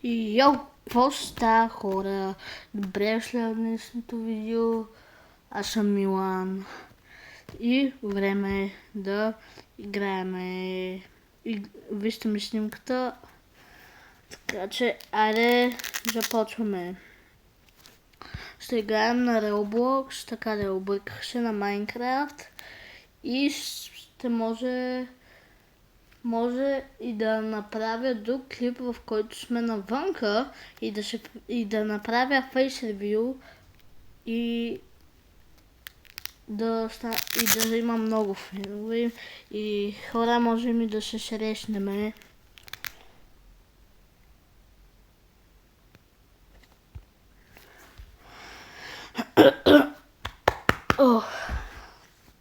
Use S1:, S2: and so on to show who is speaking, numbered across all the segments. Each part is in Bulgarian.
S1: Йоу, какво става, хора? Добре дошли в днешното видео. Аз съм Милан. И време е да играеме. Вижте ми снимката. Така че, айде, започваме. Ще играем на Roblox, така да обърках се на Minecraft. И ще може и да направя друг клип, в който сме навънка и да направя face review и да има много фенове и хора, можем и да се срещнем.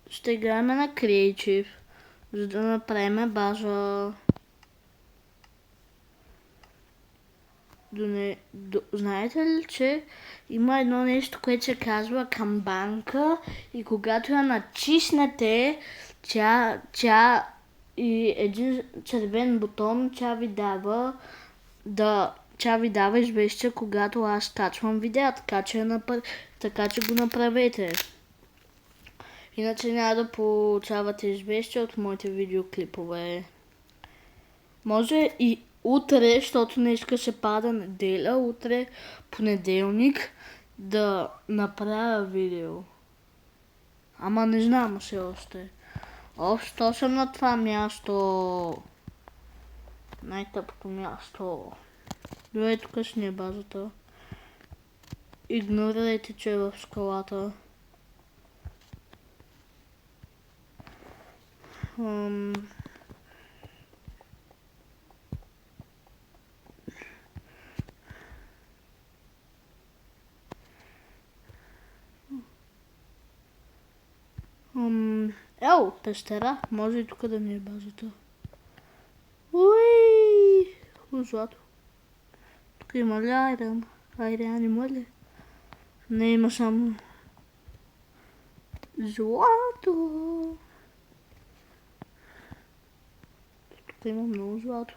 S1: Ще играем на Creative, за да направим база. Знаете ли, че има едно нещо, което се казва камбанка и когато я натиснете, тя и един червен бутон, тя ви дава известие, когато аз качвам видео, така че го направете. Иначе няма да получавате известия от моите видеоклипове. Може и утре, защото днеска се пада неделя, утре понеделник да направя видео. Ама не знам все още. Що съм на това място? Най-тъпото място. Добре, тук си не е базата. Игнорирайте, че е в скалата. Пещера. Може и тук да ми е базата. Уи! Злато. Тук има ли айран? Айран има ли? Не, има само злато. Тук има много злато.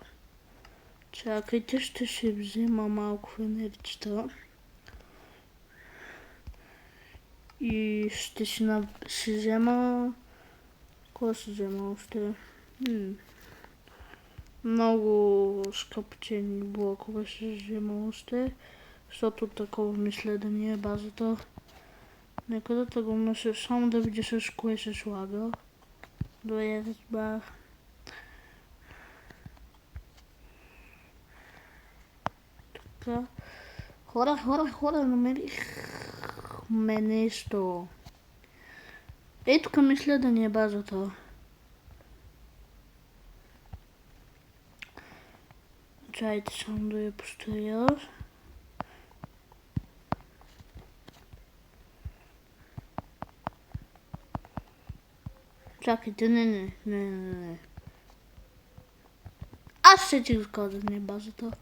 S1: Чакайте, ще си взема малко фенерчета. И ще си взема... Какво ще взема още? Много скъпчени блокове ще взема още. Защото такова мисля да ни е базата. Нека да тъгваме се, само да видя с кое се слага. Добре, разбрах. Така. Хора, намерихме нещо. Ей, тук мисля да ни е базата. Чайте само да я построя. Чакайте, не. Аз ще ти го да ни е базата.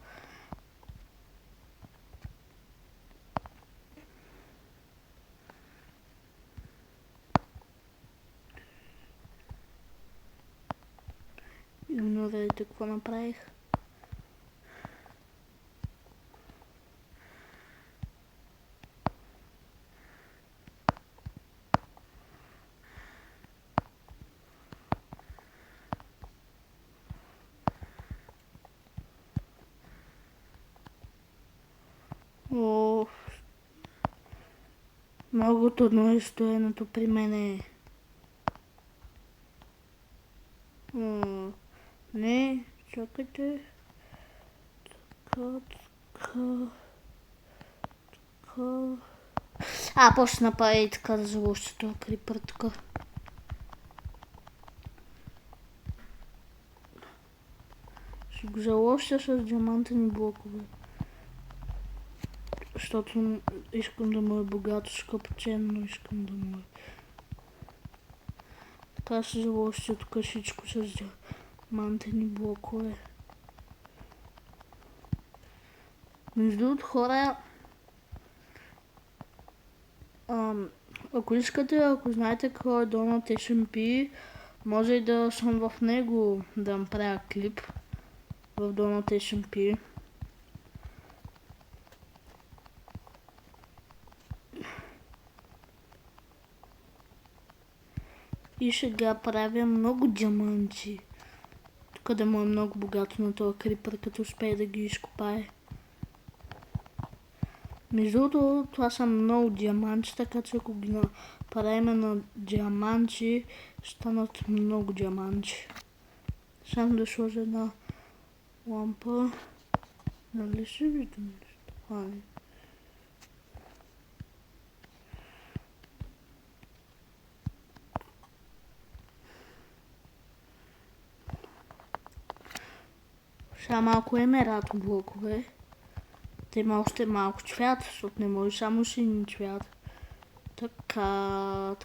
S1: Игнорирайте какво направих. Много трудно е стоенето при мене. Не, чакайте. Така. Почна направи така да заложи това крипър така. Ще го заложа с диамантени блокове. Защото искам да му е богато, скъпоценно искам да му е. Така се заложи тук всичко с диамантени блокове. Между другото, хора, ако искате, ако знаете какво е Donut SMP, може и да съм в него да направя клип в Donut SMP. И ще ga правя много диаманти. Тук да му е много богато на този крипър, като успее да ги изкопае. Между другото, това са много диаманти, така че ако ги направим на диаманти, станат много диаманти. Само да сложа една лампа. Нали се вижда нещо? Сега малко емерато блокове. Те има още малко цвят, защото не може само син цвят. Така.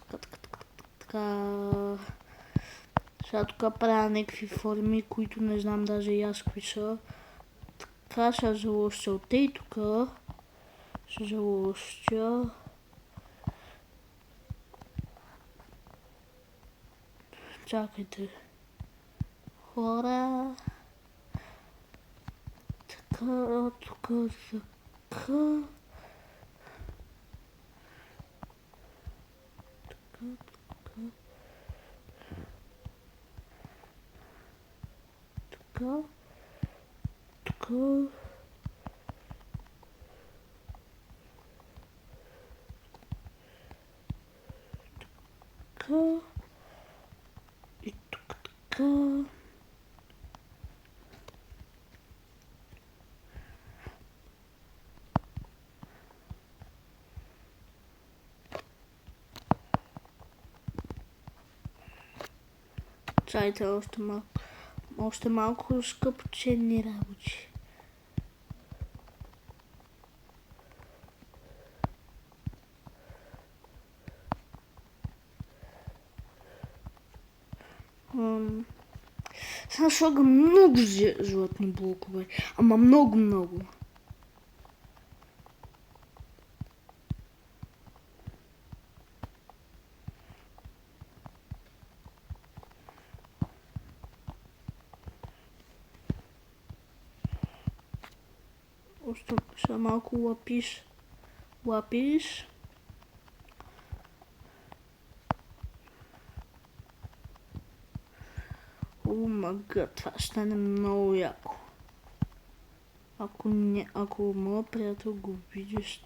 S1: Сега тук правя някакви форми, които не знам даже и аз какви са. Така ще заложа от и тук. Ще заложа. Чакайте. Хора. Така, тук, така. Така. И тук така. Чайте още малко скъпоченни работи. Сега слагам много златни блокове, ама много. Още сега малко лапиш. О, мага, това ще стане много яко. Ако моят приятел го види,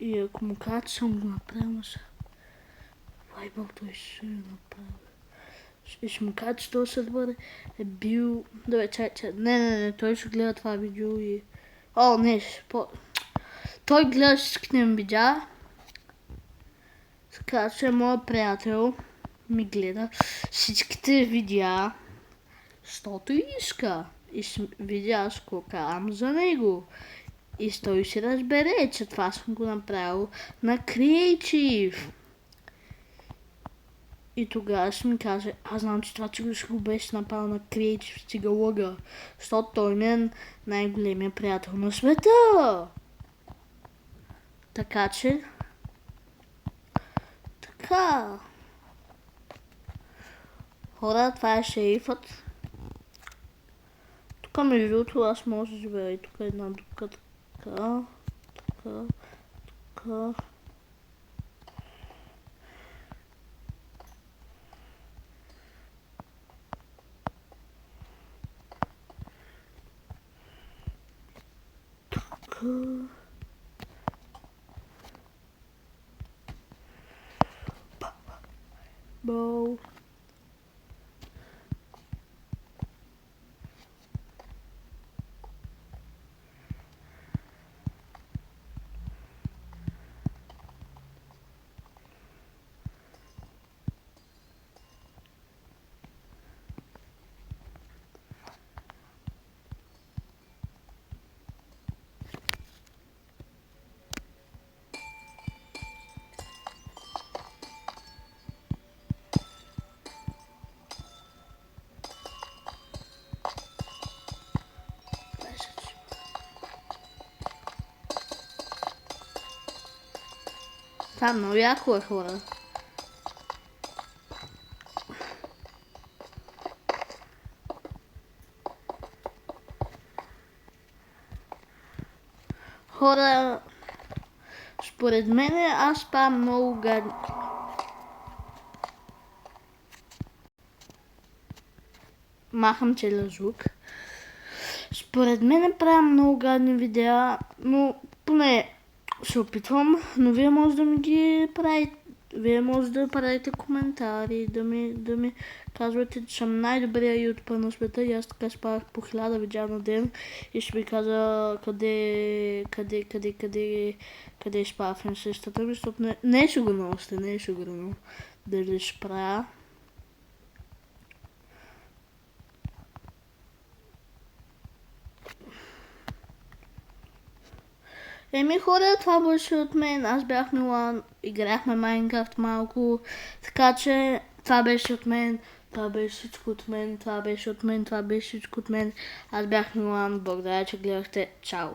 S1: и ако му кажа, че съм го направил, Вайбъл, той ще го направи. И ще му кажа, че този сървър е бил... Добре, чай. Не, той ще гледа това видео и... Той гледа всичките ми видеа. Така че моят приятел ми гледа всичките видеа, защото иска. И ще видя аз какво карам за него. И той си разбере, че това съм го направил на Creative. И тогава ще ми каже, аз знам, че това, че ще го беше направил на Creative, стига лъга. Защото той ми е най-големият приятел на света. Така че... Така. Хора, това е шерифът. Тук между другото аз може да живея и тук една дупка. Така. Боу. Това много яко е, хора. Хора, според мен аз правя много гадни. махам целия звук. Според мен правя много гадни видеа, но поне се опитвам, но вие може да ми ги правите. Вие може да правите коментари, да ми казвате, че съм най-добрия ютубър на света и аз така спавах по 1000 видеа на ден и ще ви каза къде ще правя финансистата ми, защото не е сигурно още, не е сигурно дали ще правя. Еми хора, това беше от мен. Аз бях Милан, играхме Майнкрафт малко, така че това беше от мен, това беше всичко от мен, това беше от мен, това беше всичко от мен. Аз бях Милан, благодаря, че гледахте. Чао!